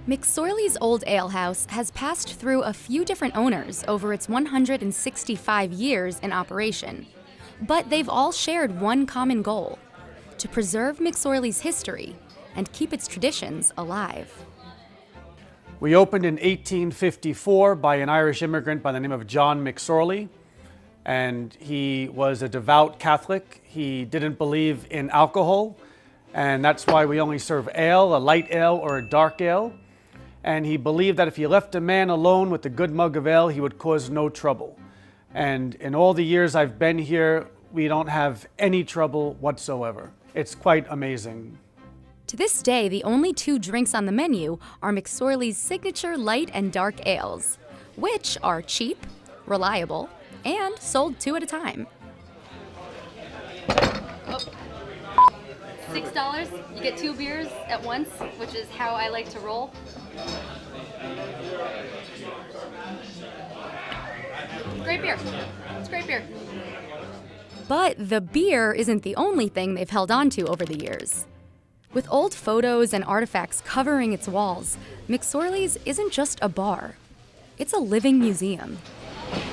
McSorley's old alehouse has passed through a few different owners over its 165 years in operation, but they've all shared one common goal: to preserve McSorley's history and keep its traditions alive. We opened in 1854 by an Irish immigrant by the name of John McSorley, and he was a devout Catholic. He didn't believe in alcohol, and that's why we only serve ale, a light ale or a dark ale. And he believed that if you left a man alone with a good mug of ale, he would cause no trouble. And in all the years I've been here, we don't have any trouble whatsoever. It's quite amazing. To this day, the only two drinks on the menu are McSorley's signature light and dark ales, which are cheap, reliable, and sold two at a time. $6, you get 2 beers at once, which is how I like to roll. Great beer. It's great beer. But the beer isn't the only thing they've held on to over the years. With old photos and artifacts covering its walls, McSorley's isn't just a bar. It's a living museum.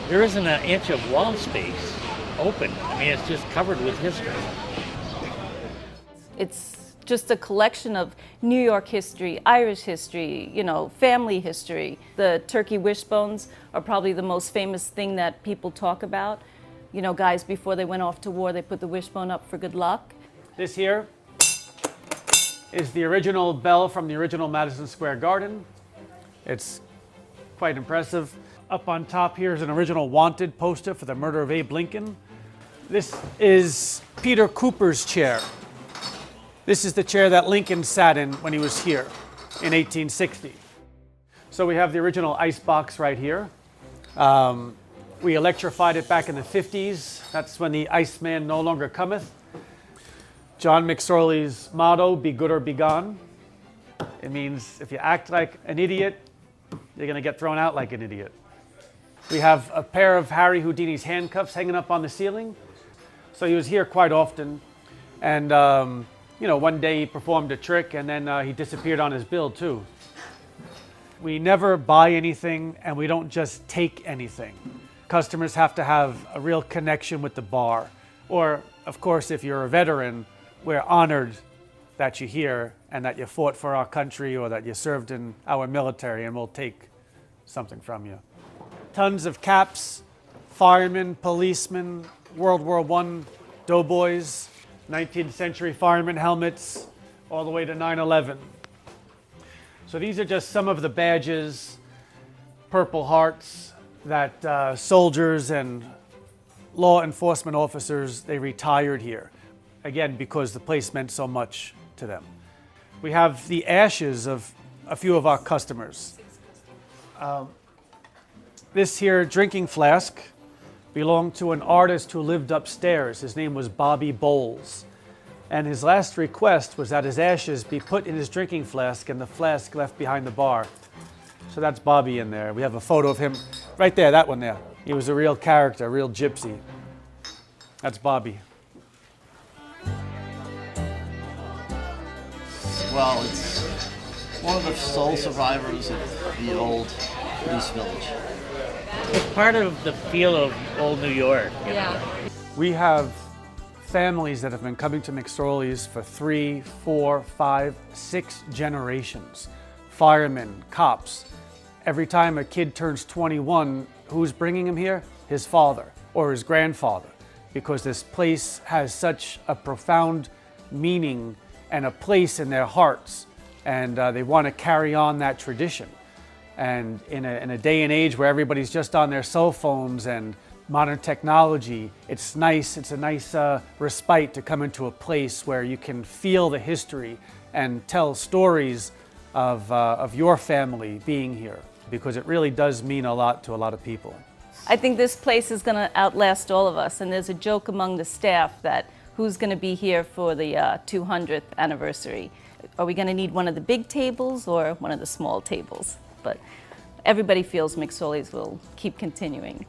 There isn't an inch of wall space open. I mean, it's just covered with history. It's just a collection of New York history, Irish history, family history. The turkey wishbones are probably the most famous thing that people talk about. Guys, before they went off to war, they put the wishbone up for good luck. This here is the original bell from the original Madison Square Garden. It's quite impressive. Up on top here is an original wanted poster for the murder of Abe Lincoln. This is Peter Cooper's chair. This is the chair that Lincoln sat in when he was here in 1860. So we have the original ice box right here. We electrified it back in the 50s. That's when the Iceman no longer cometh. John McSorley's motto, be good or be gone. It means if you act like an idiot, you're going to get thrown out like an idiot. We have a pair of Harry Houdini's handcuffs hanging up on the ceiling. So he was here quite often. And, one day he performed a trick and then he disappeared on his bill too. We never buy anything and we don't just take anything. Customers have to have a real connection with the bar. Or, of course, if you're a veteran, we're honored that you're here and that you fought for our country or that you served in our military, and we'll take something from you. Tons of caps, firemen, policemen, World War I doughboys, 19th century fireman helmets, all the way to 9/11. So these are just some of the badges, Purple Hearts, that soldiers and law enforcement officers, they retired here. Again, because the place meant so much to them. We have the ashes of a few of our customers. This here drinking flask belonged to an artist who lived upstairs. His name was Bobby Bowles. And his last request was that his ashes be put in his drinking flask and the flask left behind the bar. So that's Bobby in there. We have a photo of him right there, that one there. He was a real character, a real gypsy. That's Bobby. Well, it's one of the sole survivors of the old East Village. It's part of the feel of old New York. Yeah. We have families that have been coming to McSorley's for 3, 4, 5, 6 generations. Firemen, cops. Every time a kid turns 21, who's bringing him here? His father or his grandfather, because this place has such a profound meaning and a place in their hearts, and they want to carry on that tradition. And in a day and age where everybody's just on their cell phones and modern technology, it's nice. It's a nice respite to come into a place where you can feel the history and tell stories of your family being here, because it really does mean a lot to a lot of people. I think this place is going to outlast all of us, and there's a joke among the staff that who's going to be here for the 200th anniversary. Are we going to need one of the big tables or one of the small tables? But everybody feels McSorley's will keep continuing.